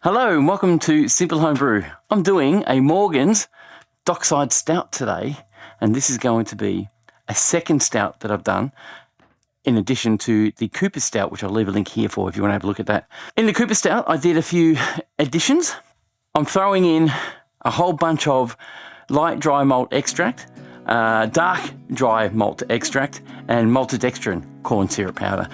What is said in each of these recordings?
Hello and welcome to Simple Home Brew. I'm doing a Morgan's Dockside Stout today, and this is going to be a second stout that I've done in addition to the Cooper Stout, which I'll leave a link here for if you want to have a look at that. In the Cooper Stout, I did a few additions. I'm throwing in a whole bunch of light dry malt extract, dark dry malt extract, and maltodextrin corn syrup powder.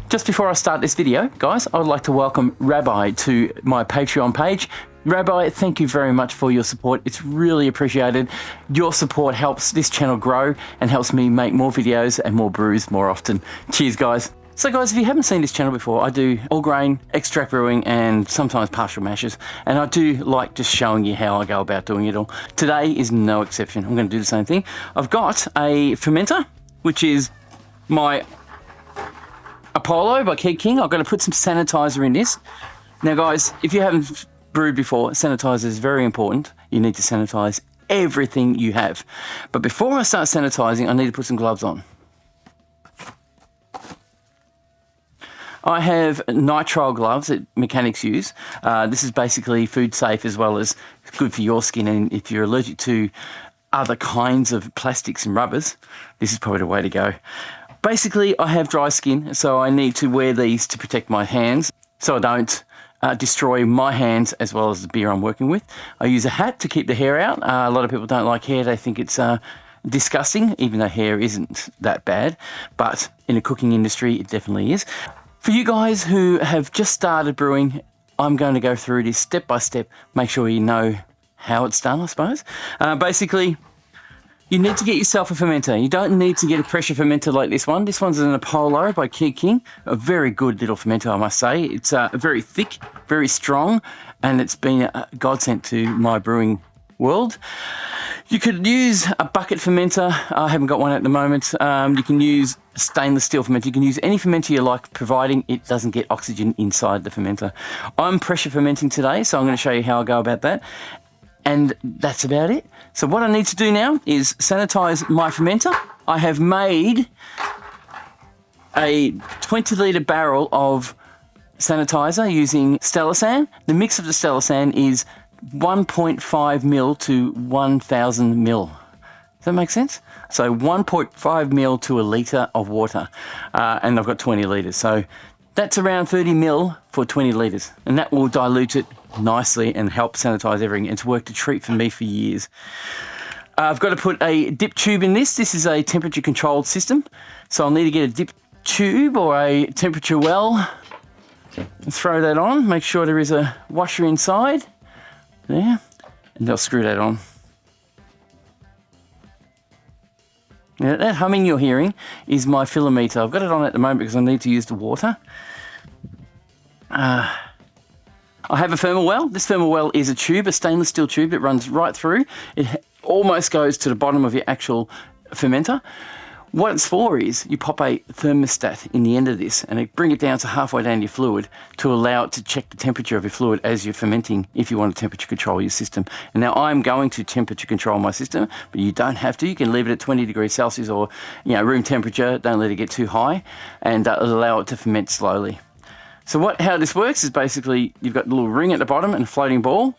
Just before I start this video, guys, I would like to welcome Rabbi to my Patreon page. Rabbi, thank you very much for your support. It's really appreciated. Your support helps this channel grow and helps me make more videos and more brews more often. Cheers, guys. So guys, if you haven't seen this channel before, I do all grain, extract brewing, and sometimes partial mashes. And I do like just showing you how I go about doing it all. Today is no exception. I'm going to do the same thing. I've got a fermenter, which is my Apollo by King. I've got to put some sanitizer in this. Now guys, if you haven't brewed before, sanitizer is very important. You need to sanitize everything you have. But before I start sanitizing, I need to put some gloves on. I have nitrile gloves that mechanics use. This is basically food safe as well as good for your skin, and if you're allergic to other kinds of plastics and rubbers, this is probably the way to go. Basically, I have dry skin, so I need to wear these to protect my hands so I don't destroy my hands as well as the beer I'm working with. I use a hat to keep the hair out. A lot of people don't like hair. They think it's disgusting, even though hair isn't that bad. But in the cooking industry, it definitely is. For you guys who have just started brewing, I'm going to go through this step by step, make sure you know how it's done, I suppose. Basically, you need to get yourself a fermenter. You don't need to get a pressure fermenter like this one. This one's an Apollo by King. A very good little fermenter, I must say. It's very thick, very strong, and it's been a godsend to my brewing world. You could use a bucket fermenter. I haven't got one at the moment. You can use a stainless steel fermenter. You can use any fermenter you like, providing it doesn't get oxygen inside the fermenter. I'm pressure fermenting today, so I'm going to show you how I go about that. And that's about it. So what I need to do now is sanitize my fermenter. I have made a 20-litre barrel of sanitizer using Stelasan. The mix of the Stelasan is 1.5 mil to 1,000 mil. Does that make sense? So 1.5 mil to a litre of water. And I've got 20 litres. So that's around 30 mil for 20 litres. And that will dilute it nicely and help sanitize everything. It's worked a treat for me for years. I've got to put a dip tube in this. This is a temperature controlled system. So I'll need to get a dip tube or a temperature well and throw that on. Make sure there is a washer inside there, and I'll screw that on. Now that humming you're hearing is my filler meter. I've got it on at the moment because I need to use the water. I have a thermal well. This thermal well is a tube, a stainless steel tube that runs right through. It almost goes to the bottom of your actual fermenter. What it's for is you pop a thermostat in the end of this and bring it down to halfway down your fluid to allow it to check the temperature of your fluid as you're fermenting if you want to temperature control your system. And now I'm going to temperature control my system, but you don't have to. You can leave it at 20 degrees Celsius or room temperature. Don't let it get too high, and allow it to ferment slowly. So how this works is basically you've got a little ring at the bottom and a floating ball.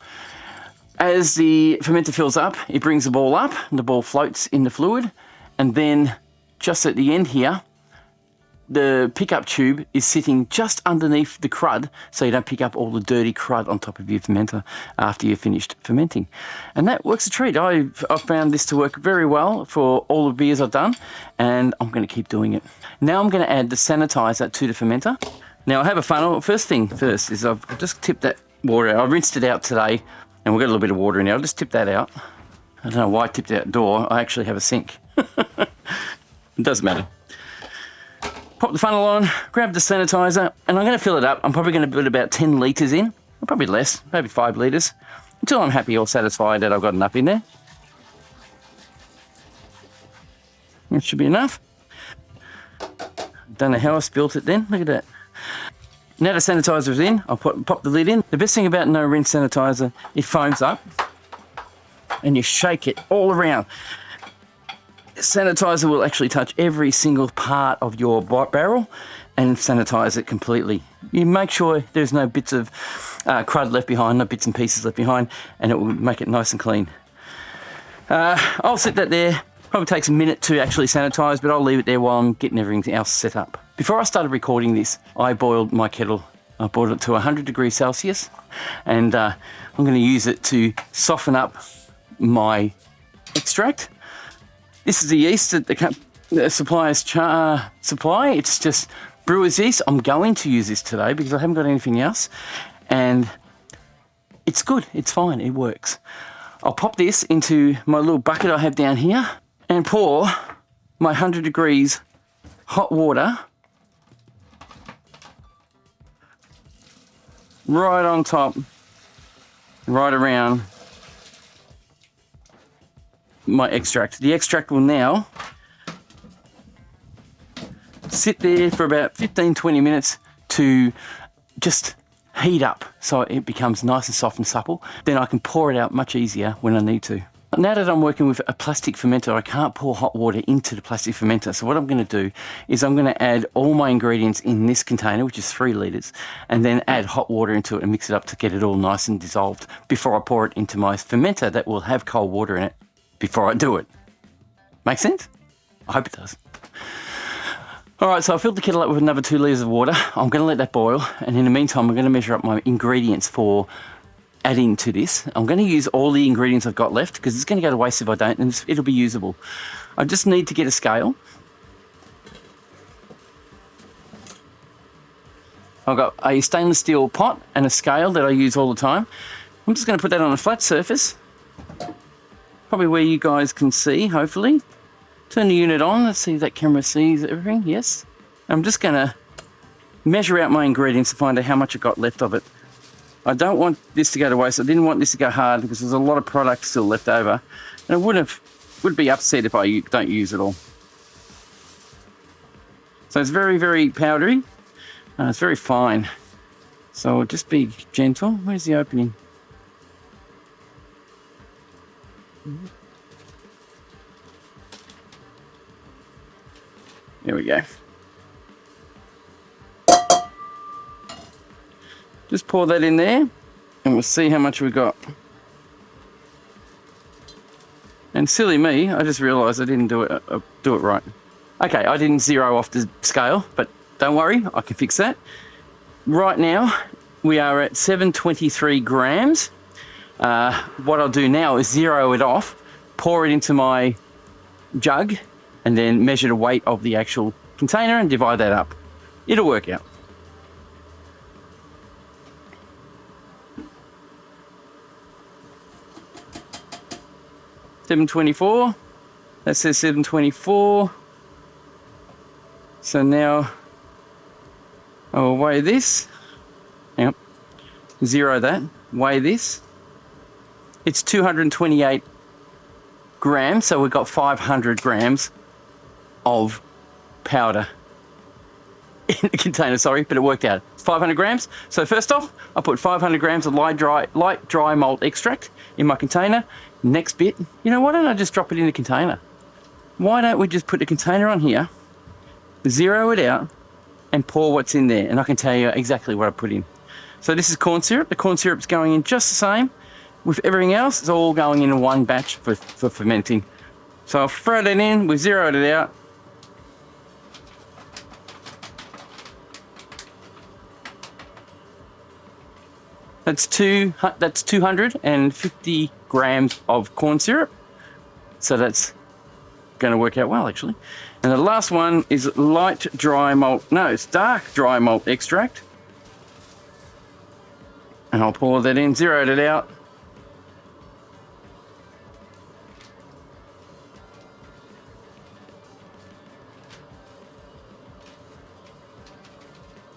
As the fermenter fills up, it brings the ball up, and the ball floats in the fluid, and then just at the end here, the pickup tube is sitting just underneath the crud, so you don't pick up all the dirty crud on top of your fermenter after you've finished fermenting. And that works a treat. I've found this to work very well for all the beers I've done, and I'm going to keep doing it. Now I'm going to add the sanitizer to the fermenter. Now I have a funnel. First thing first is I've just tipped that water out. I rinsed it out today, and we've got a little bit of water in there. I'll just tip that out. I don't know why I tipped it out the door. I actually have a sink. It doesn't matter. Pop the funnel on, grab the sanitizer, and I'm going to fill it up. I'm probably going to put about 10 litres in, or probably less, maybe 5 litres, until I'm happy or satisfied that I've got enough in there. That should be enough. Don't know how I spilt it then. Look at that. Now the sanitizer is in, I'll pop the lid in. The best thing about no rinse sanitizer, it foams up and you shake it all around. Sanitizer will actually touch every single part of your barrel and sanitize it completely. You make sure there's no bits of crud left behind, no bits and pieces left behind, and it will make it nice and clean. I'll set that there. Probably takes a minute to actually sanitize, but I'll leave it there while I'm getting everything else set up. Before I started recording this, I boiled my kettle. I boiled it to 100 degrees Celsius, and I'm going to use it to soften up my extract. This is the yeast that the suppliers supply. It's just brewer's yeast. I'm going to use this today because I haven't got anything else, and it's good. It's fine. It works. I'll pop this into my little bucket I have down here and pour my 100 degrees hot water right on top, right around my extract. The extract will now sit there for about 15-20 minutes to just heat up so it becomes nice and soft and supple. Then I can pour it out much easier when I need to. Now that I'm working with a plastic fermenter, I can't pour hot water into the plastic fermenter. So what I'm going to do is I'm going to add all my ingredients in this container, which is 3 litres, and then add hot water into it and mix it up to get it all nice and dissolved before I pour it into my fermenter that will have cold water in it before I do it. Make sense? I hope it does. All right, so I filled the kettle up with another 2 litres of water. I'm going to let that boil, and in the meantime, I'm going to measure up my ingredients for adding to this. I'm going to use all the ingredients I've got left because it's going to go to waste if I don't, and it'll be usable. I just need to get a scale. I've got a stainless steel pot and a scale that I use all the time. I'm just going to put that on a flat surface, probably where you guys can see, hopefully. Turn the unit on. Let's see if that camera sees everything. Yes. I'm just going to measure out my ingredients to find out how much I got left of it. I don't want this to go to waste. I didn't want this to go hard because there's a lot of product still left over, and I would be upset if I don't use it all. So it's very, very powdery. It's very fine. So just be gentle. Where's the opening? There we go. Just pour that in there and we'll see how much we got. And silly me, I just realised I didn't do it right. Okay, I didn't zero off the scale, but don't worry, I can fix that. Right now, we are at 723 grams. What I'll do now is zero it off, pour it into my jug, and then measure the weight of the actual container and divide that up. It'll work out. $7.24. That says 724. So now I will weigh this. Yep. Zero that. Weigh this. It's 228 grams, so we've got 500 grams of powder in the container, sorry, but it worked out. It's 500 grams. So first off, I put 500 grams of light dry malt extract in my container. Next bit, you know, why don't I just drop it in the container? Why don't we just put the container on here, zero it out, and pour what's in there, and I can tell you exactly what I put in. So this is corn syrup. The corn syrup's going in just the same. With everything else, it's all going in one batch for fermenting. So I'll throw that in, we've zeroed it out. That's 250 grams of corn syrup. So that's going to work out well, actually. And the last one is it's dark dry malt extract. And I'll pour that in, zeroed it out.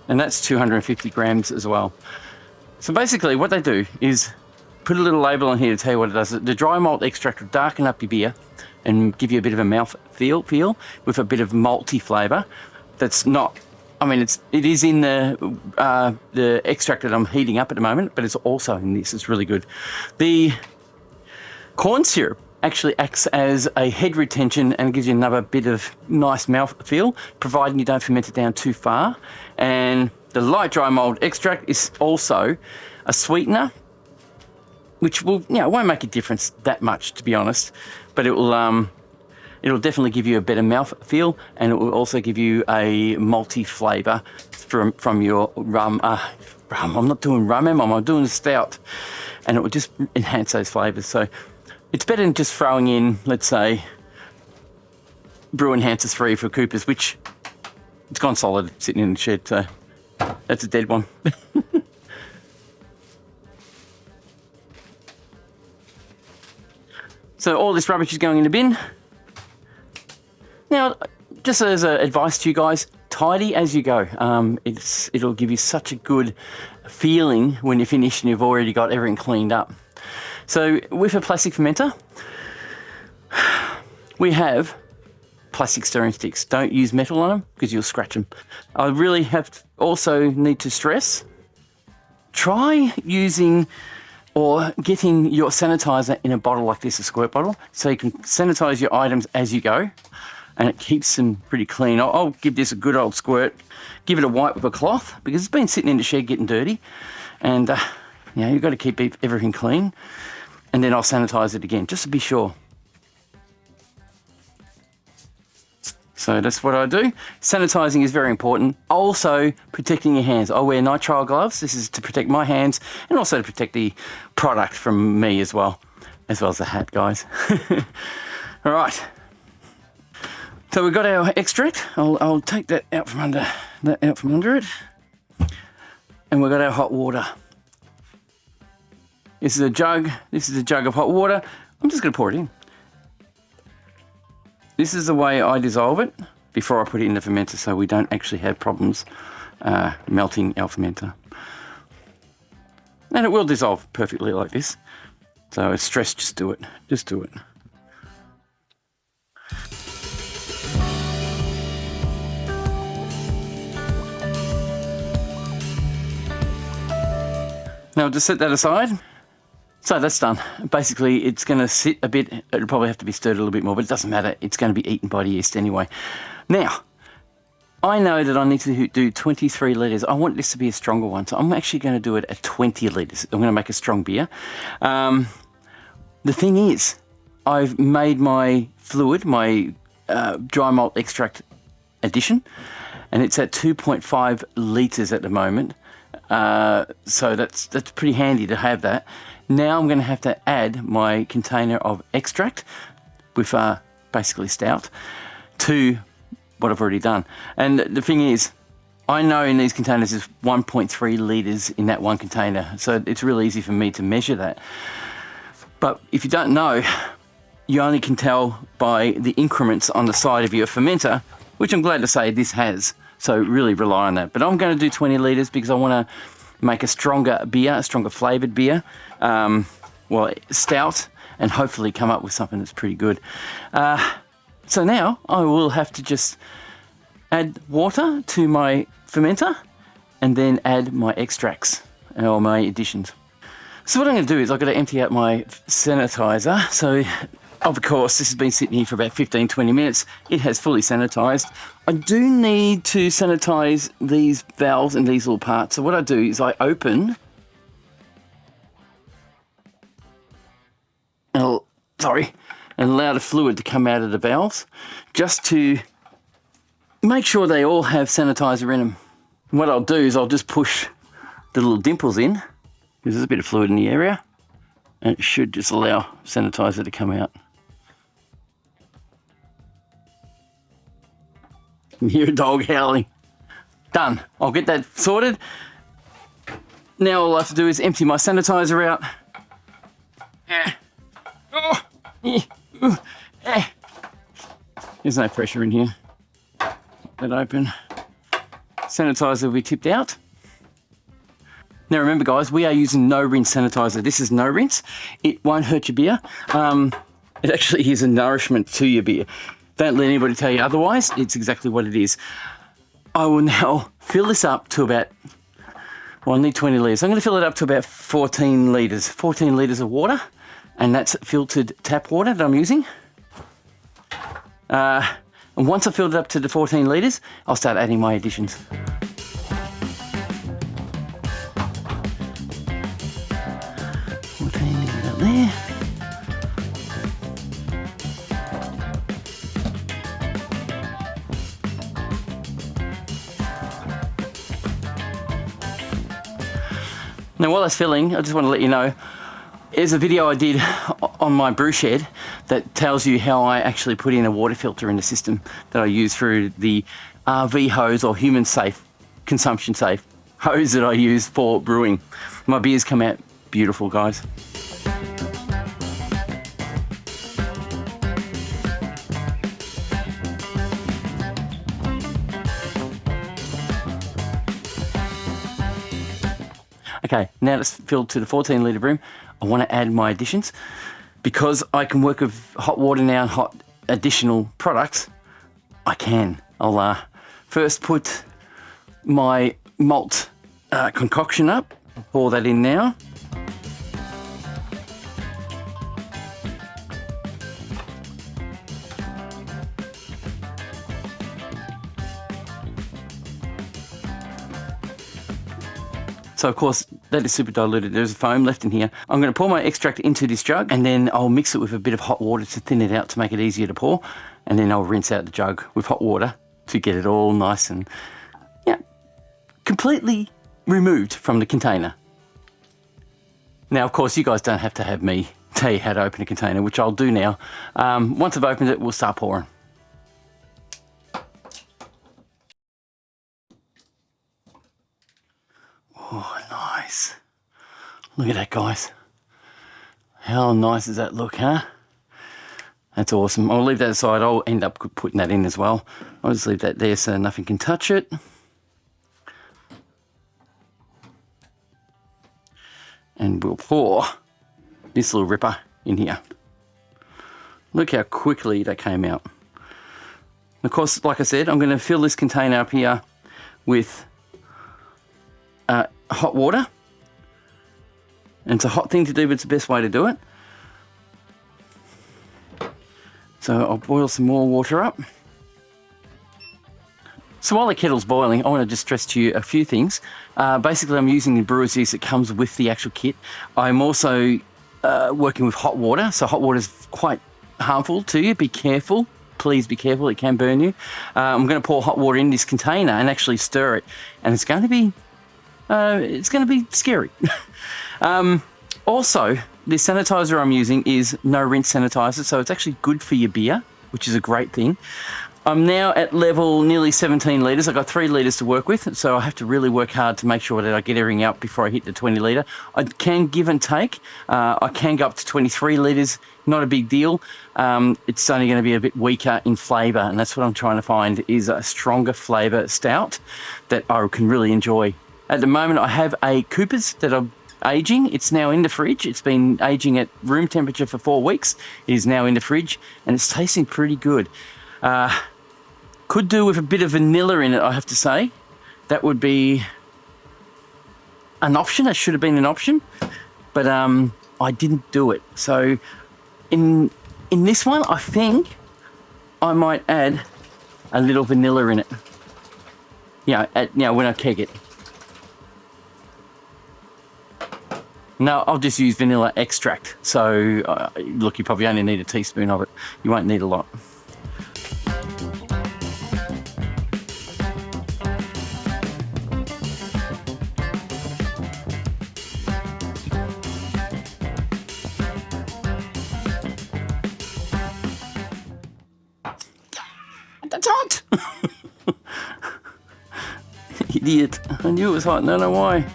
And that's 250 grams as well. So basically what they do is put a little label on here to tell you what it does. The dry malt extract will darken up your beer and give you a bit of a mouth feel with a bit of malty flavour. that's not, I mean, it is in the extract that I'm heating up at the moment, but it's also in this. It's really good. The corn syrup actually acts as a head retention and gives you another bit of nice mouth feel, providing you don't ferment it down too far. And the light dry mold extract is also a sweetener, which will, won't make a difference that much, to be honest, but it'll definitely give you a better mouth feel, and it will also give you a malty flavour from your rum. I'm not doing rum, I'm doing stout, and it will just enhance those flavours. So it's better than just throwing in, let's say, Brew Enhancer 3 for Coopers, which it's gone solid sitting in the shed, so that's a dead one. So all this rubbish is going in the bin. Now, just as advice to you guys, tidy as you go. It'll give you such a good feeling when you're finished and you've already got everything cleaned up. So with a plastic fermenter, we have plastic stirring sticks. Don't use metal on them because you'll scratch them. I really also need to stress, try using or getting your sanitizer in a bottle like this, a squirt bottle, so you can sanitize your items as you go, and it keeps them pretty clean. I'll give this a good old squirt, give it a wipe with a cloth, because it's been sitting in the shed getting dirty, and you've got to keep everything clean, and then I'll sanitize it again, just to be sure. So that's what I do. Sanitizing is very important. Also, protecting your hands. I wear nitrile gloves. This is to protect my hands and also to protect the product from me as well as the hat, guys. All right. So we've got our extract. I'll take that out from under it. And we've got our hot water. This is a jug. This is a jug of hot water. I'm just going to pour it in. This is the way I dissolve it before I put it in the fermenter, so we don't actually have problems melting our fermenter. And it will dissolve perfectly like this. So it's stress, just do it. Just do it. Now just set that aside. So that's done. Basically, it's going to sit a bit. It'll probably have to be stirred a little bit more, but it doesn't matter. It's going to be eaten by the yeast anyway. Now, I know that I need to do 23 litres. I want this to be a stronger one, so I'm actually going to do it at 20 litres. I'm going to make a strong beer. The thing is, I've made my fluid, my dry malt extract addition, and it's at 2.5 litres at the moment. So that's pretty handy to have that. Now I'm going to have to add my container of extract with basically stout to what I've already done. And the thing is, I know in these containers there's 1.3 litres in that one container, so it's really easy for me to measure that. But if you don't know, you only can tell by the increments on the side of your fermenter, which I'm glad to say this has. So really rely on that. But I'm going to do 20 litres because I want to make a stronger beer, a stronger flavoured beer, stout, and hopefully come up with something that's pretty good. So now I will have to just add water to my fermenter and then add my extracts or my additions. So what I'm going to do is I've got to empty out my sanitizer. So of course, this has been sitting here for about 15-20 minutes. It has fully sanitized. I do need to sanitize these valves and these little parts. So what I do is I open and allow the fluid to come out of the valves just to make sure they all have sanitizer in them. And what I'll do is I'll just push the little dimples in because there's a bit of fluid in the area, and it should just allow sanitizer to come out. You hear a dog howling. Done. I'll get that sorted. Now all I have to do is empty my sanitizer out. There's no pressure in here. That open. Sanitizer will be tipped out. Now remember guys, we are using no rinse sanitizer. This is no rinse. It won't hurt your beer. It actually is a nourishment to your beer. Don't let anybody tell you otherwise. It's exactly what it is. I will now fill this up to about, well, I need 20 litres. I'm going to fill it up to about 14 litres. 14 litres of water, and that's filtered tap water that I'm using. And once I've filled it up to the 14 litres, I'll start adding my additions. There. Now while that's filling, I just want to let you know, there's a video I did on my brew shed that tells you how I actually put in a water filter in the system that I use through the RV hose, or human safe, consumption safe hose that I use for brewing. My beers come out beautiful, guys. Okay, now it's filled to the 14 litre broom. I want to add my additions. Because I can work with hot water now and hot additional products, I can. I'll first put my malt concoction up, pour that in now. So of course, that is super diluted. There's a foam left in here. I'm going to pour my extract into this jug, and then I'll mix it with a bit of hot water to thin it out to make it easier to pour. And then I'll rinse out the jug with hot water to get it all nice and, yeah, completely removed from the container. Now, of course, you guys don't have to have me tell you how to open a container, which I'll do now. Once I've opened it, we'll start pouring. Oh, nice. Look at that, guys. How nice does that look, huh? That's awesome. I'll leave that aside. I'll end up putting that in as well. I'll just leave that there so nothing can touch it. And we'll pour this little ripper in here. Look how quickly that came out. Of course, like I said, I'm going to fill this container up here with hot water. And it's a hot thing to do, but it's the best way to do it. So I'll boil some more water up. So while the kettle's boiling, I want to just stress to you a few things. Basically, I'm using the brewer's yeast that comes with the actual kit. I'm also working with hot water. So hot water is quite harmful to you. Be careful. Please be careful. It can burn you. I'm going to pour hot water in this container and actually stir it. And it's going to be scary. Also, the sanitizer I'm using is no rinse sanitizer, so it's actually good for your beer, which is a great thing. I'm now at level nearly 17 litres. I've got 3 litres to work with, so I have to really work hard to make sure that I get everything out before I hit the 20 litre. I can give and take. I can go up to 23 litres, not a big deal. It's only going to be a bit weaker in flavour, and that's what I'm trying to find, is a stronger flavour stout that I can really enjoy. At the moment, I have a Cooper's that I'm aging. It's now in the fridge. It's been aging at room temperature for 4 weeks. It is now in the fridge, and it's tasting pretty good. Could do with a bit of vanilla in it, I have to say. That would be an option. It should have been an option, but I didn't do it. So in this one, I think I might add a little vanilla in it. Yeah, when I keg it. No, I'll just use vanilla extract. So, look, you probably only need a teaspoon of it. You won't need a lot. That's hot! Idiot. I knew it was hot, I don't know why.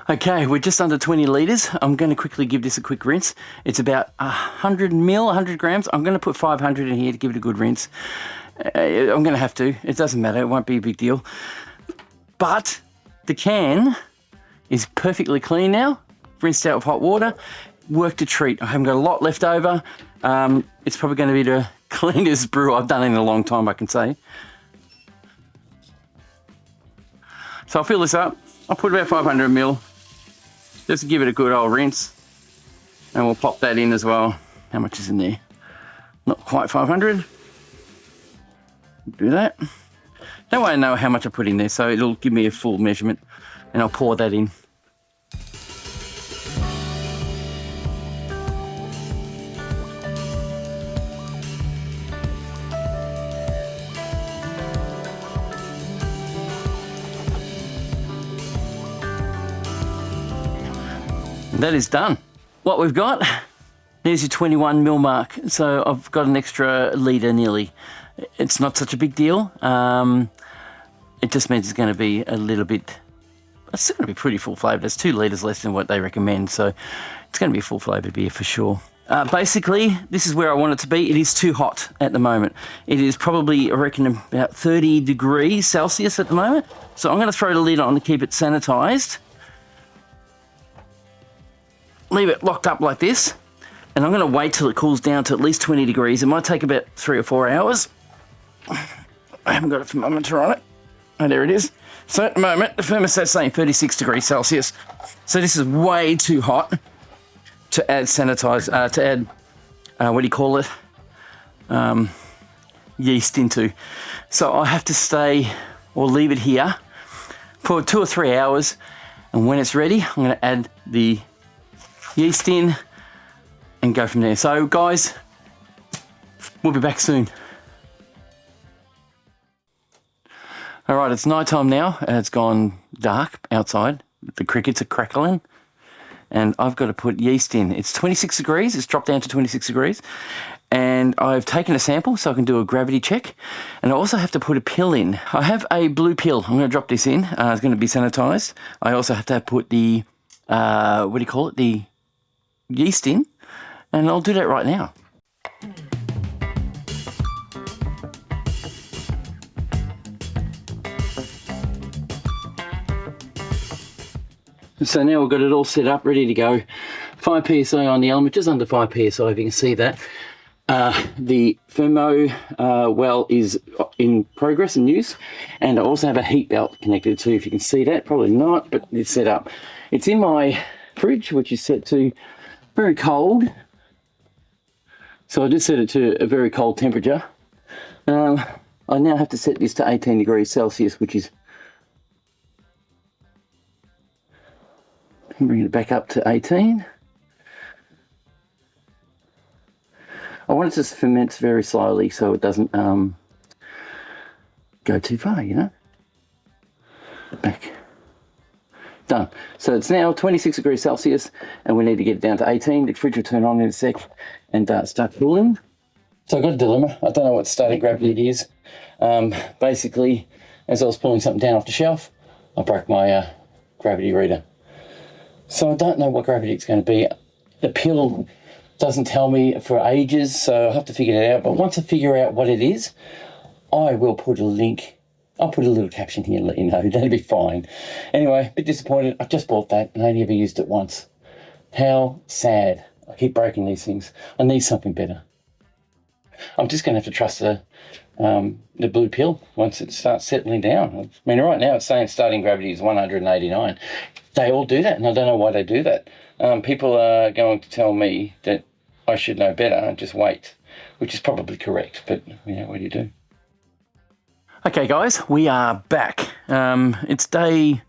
Okay, we're just under 20 litres. I'm going to quickly give this a quick rinse. It's about 100 mil, 100 grams. I'm going to put 500 in here to give it a good rinse. I'm going to have to. It doesn't matter. It won't be a big deal. But the can is perfectly clean now. Rinsed out with hot water. Worked a treat. I haven't got a lot left over. It's probably going to be the cleanest brew I've done in a long time, I can say. So I'll fill this up. I'll put about 500 mil. Just to give it a good old rinse. And we'll pop that in as well. How much is in there? Not quite 500. Do that. That way I know how much I put in there, so it'll give me a full measurement. And I'll pour that in. That is done. What we've got, there's your 21 mil mark. So I've got an extra litre nearly. It's not such a big deal. It just means it's going to be a little bit, it's still going to be pretty full flavoured. It's 2 litres less than what they recommend. So it's going to be a full flavoured beer for sure. Basically, this is where I want it to be. It is too hot at the moment. It is probably, I reckon, about 30 degrees Celsius at the moment. So I'm going to throw the lid on to keep it sanitised. Leave it locked up like this, and I'm going to wait till it cools down to at least 20 degrees. It might take about 3 or 4 hours. I haven't got a thermometer on it. Oh, there it is. So at the moment, the thermostat's saying 36 degrees Celsius. So this is way too hot to add what do you call it? Yeast into. So I have to stay or leave it here for 2 or 3 hours, and when it's ready, I'm going to add the yeast in and go from there. So guys, we'll be back soon. All right, it's night time now and it's gone dark outside. The crickets are crackling and I've got to put yeast in. It's 26 degrees, it's dropped down to 26 degrees, and I've taken a sample so I can do a gravity check, and I also have to put a pill in. I have a blue pill. I'm going to drop this in. It's going to be sanitized. I also have to put the what do you call it, the yeast in, and I'll do that right now. So now we've got it all set up, ready to go. 5 psi on the element, just under 5 psi if you can see that. The thermo well is in progress and use, and I also have a heat belt connected too, if you can see that. Probably not, but it's set up. It's in my fridge, which is set to very cold. So I just set it to a very cold temperature. I now have to set this to 18 degrees Celsius, which is, bring it back up to 18. I want it to ferment very slowly so it doesn't go too far, you know. Back. Done. So it's now 26 degrees Celsius and we need to get it down to 18. The fridge will turn on in a sec and start cooling. So I've got a dilemma. I don't know what static gravity it is. Basically, as I was pulling something down off the shelf, I broke my gravity reader. So I don't know what gravity it's going to be. The pill doesn't tell me for ages, so I'll have to figure it out. But once I figure out what it is, I will put a link. I'll put a little caption here and let you know. That'll be fine. Anyway, a bit disappointed. I just bought that and I only ever used it once. How sad. I keep breaking these things. I need something better. I'm just going to have to trust the blue pill once it starts settling down. I mean, right now it's saying starting gravity is 189. They all do that, and I don't know why they do that. People are going to tell me that I should know better and just wait, which is probably correct, but you know, what do you do? Okay, guys, we are back. It's day,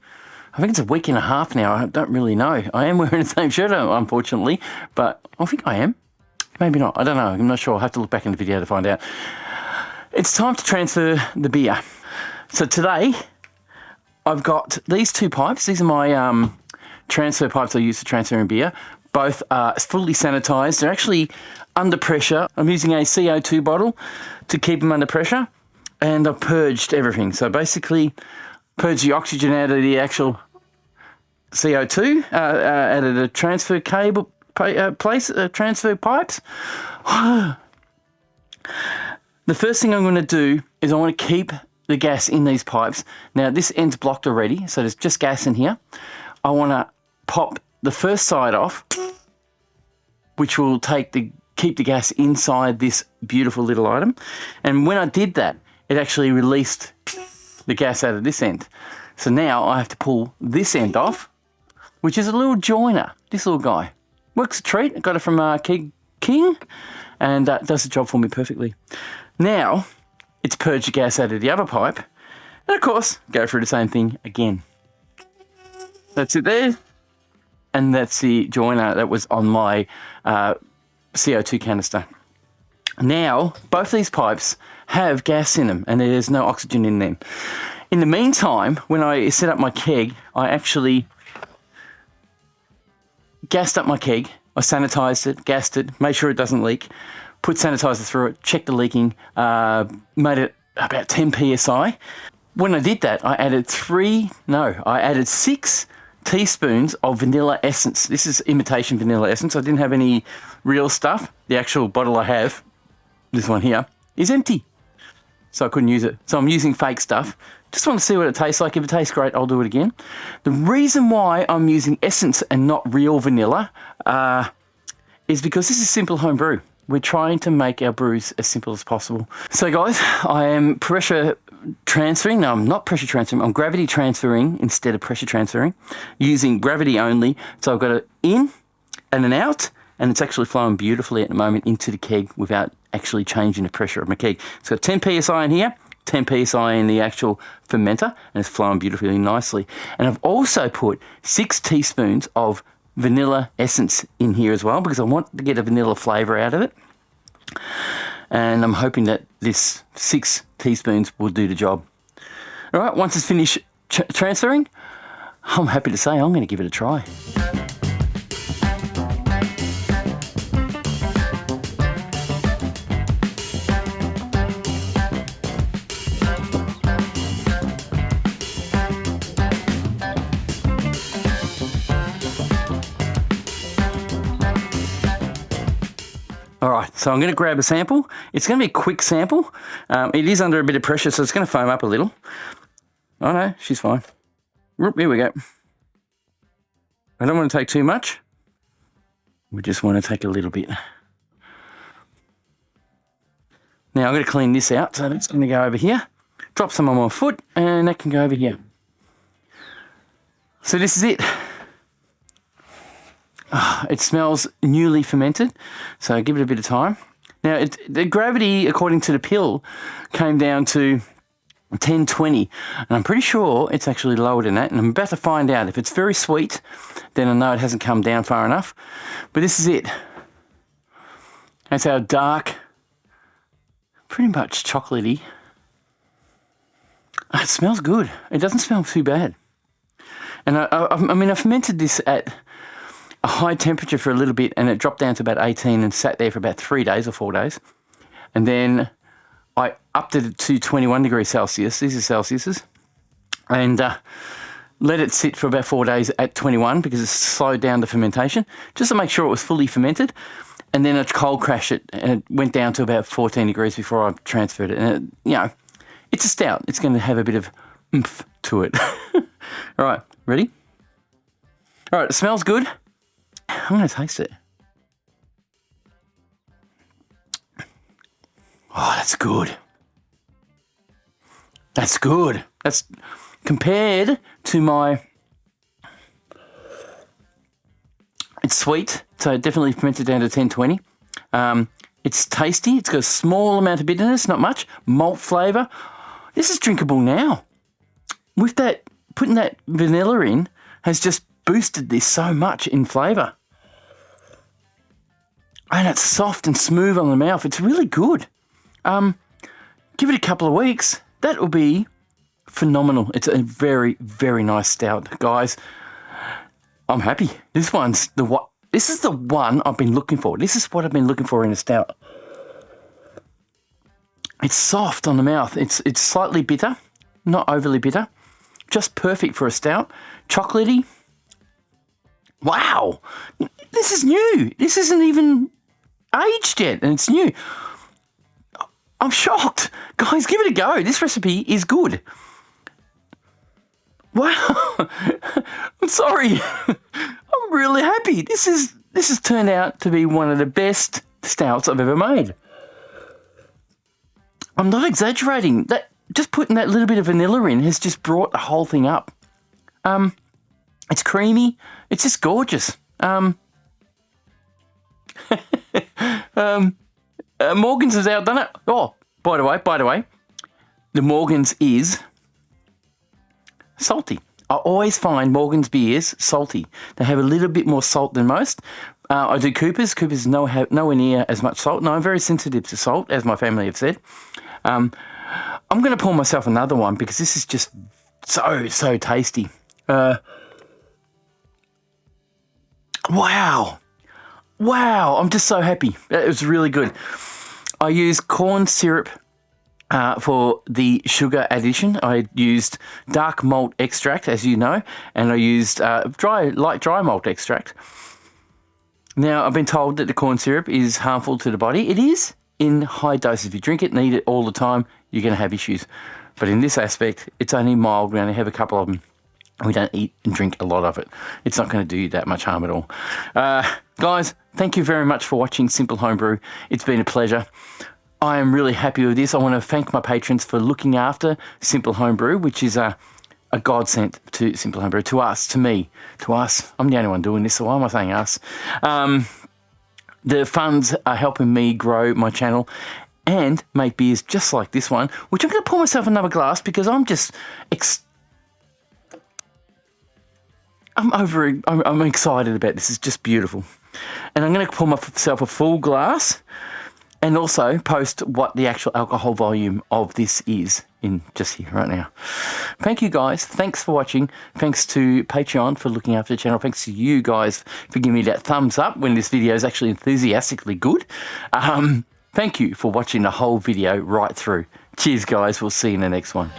I think it's a week and a half now. I don't really know. I am wearing the same shirt, unfortunately, but I think I am. Maybe not. I don't know. I'm not sure. I'll have to look back in the video to find out. It's time to transfer the beer. So today, I've got these 2 pipes. These are my transfer pipes I use to transfer in beer. Both are fully sanitized. They're actually under pressure. I'm using a CO2 bottle to keep them under pressure, and I've purged everything. So basically, purge the oxygen out of the actual CO2 out of the transfer cable transfer pipes. The first thing I'm going to do is I want to keep the gas in these pipes. Now this end's blocked already, so there's just gas in here. I want to pop the first side off, which will keep the gas inside this beautiful little item. And when I did that, it actually released the gas out of this end. So now I have to pull this end off, which is a little joiner. This little guy works a treat. I got it from King, and does the job for me perfectly. Now it's purged the gas out of the other pipe, and of course go through the same thing again. That's it there, and that's the joiner that was on my CO2 canister. Now both these pipes have gas in them, and there's no oxygen in them. In the meantime, when I set up my keg, I actually gassed up my keg. I sanitized it, gassed it, made sure it doesn't leak, put sanitizer through it, checked the leaking, made it about 10 psi. When I did that, I added 6 teaspoons of vanilla essence. This is imitation vanilla essence. I didn't have any real stuff. The actual bottle I have, this one here, is empty. So I couldn't use it. So I'm using fake stuff. Just want to see what it tastes like. If it tastes great, I'll do it again. The reason why I'm using essence and not real vanilla is because this is Simple Home Brew. We're trying to make our brews as simple as possible. So guys, I am pressure transferring. No, I'm not pressure transferring. I'm gravity transferring instead of pressure transferring, using gravity only. So I've got it in and an out, and it's actually flowing beautifully at the moment into the keg without actually changing the pressure of my keg. It's got 10 psi in here, 10 psi in the actual fermenter, and it's flowing beautifully nicely. And I've also put 6 teaspoons of vanilla essence in here as well, because I want to get a vanilla flavour out of it. And I'm hoping that this 6 teaspoons will do the job. All right, once it's finished transferring, I'm happy to say I'm going to give it a try. All right, so I'm going to grab a sample. It's going to be a quick sample. It is under a bit of pressure, so it's going to foam up a little. Oh no, she's fine. Here we go. I don't want to take too much. We just want to take a little bit. Now I'm going to clean this out, so that's going to go over here. Drop some on my foot, and that can go over here. So this is it. It smells newly fermented, so give it a bit of time. Now, the gravity, according to the pill, came down to 1020, and I'm pretty sure it's actually lower than that, and I'm about to find out. If it's very sweet, then I know it hasn't come down far enough. But this is it. That's our dark, pretty much chocolatey. It smells good. It doesn't smell too bad. And I fermented this at a high temperature for a little bit, and it dropped down to about 18 and sat there for about 3 days or 4 days. And then I upped it to 21 degrees Celsius. These are Celsiuses. And let it sit for about 4 days at 21 because it slowed down the fermentation, just to make sure it was fully fermented. And then I cold crashed it, and it went down to about 14 degrees before I transferred it. And, it's a stout. It's going to have a bit of oomph to it. All right, ready? All right, it smells good. I'm going to taste it. Oh, that's good. That's good. That's compared to my... It's sweet, so it definitely fermented down to 1020. It's tasty. It's got a small amount of bitterness, not much. Malt flavour. This is drinkable now. With that, putting that vanilla in has just boosted this so much in flavour. And it's soft and smooth on the mouth. It's really good. Give it a couple of weeks. That will be phenomenal. It's a very, very nice stout. Guys, I'm happy. This is the one I've been looking for. This is what I've been looking for in a stout. It's soft on the mouth. It's slightly bitter, not overly bitter. Just perfect for a stout. Chocolatey, Wow, this is new. This isn't even aged yet, and it's new. I'm shocked. Guys, give it a go. This recipe is good. Wow. I'm sorry. I'm really happy. This has turned out to be one of the best stouts I've ever made. I'm not exaggerating. That just putting that little bit of vanilla in has just brought the whole thing up. It's creamy. It's just gorgeous. Morgan's has outdone it. Oh, by the way, the Morgan's is salty. I always find Morgan's beers salty. They have a little bit more salt than most. I do Cooper's. Cooper's nowhere near as much salt. No, I'm very sensitive to salt, as my family have said. I'm going to pour myself another one because this is just so tasty. Wow, I'm just so happy. It was really good. I used corn syrup for the sugar addition. I used dark malt extract, as you know, and I used light dry malt extract. Now, I've been told that the corn syrup is harmful to the body. It is in high doses. If you drink it and eat it all the time, you're going to have issues. But in this aspect, it's only mild. We only have a couple of them. We don't eat and drink a lot of it. It's not going to do you that much harm at all. Guys, thank you very much for watching Simple Home Brew. It's been a pleasure. I am really happy with this. I want to thank my patrons for looking after Simple Home Brew, which is a godsend to Simple Home Brew, to us, to me, to us. I'm the only one doing this, so why am I saying us? The funds are helping me grow my channel and make beers just like this one, which I'm going to pour myself another glass because I'm just... I'm excited about this. It's just beautiful. And I'm going to pour myself a full glass and also post what the actual alcohol volume of this is in just here right now. Thank you, guys. Thanks for watching. Thanks to Patreon for looking after the channel. Thanks to you guys for giving me that thumbs up when this video is actually enthusiastically good. Thank you for watching the whole video right through. Cheers, guys. We'll see you in the next one.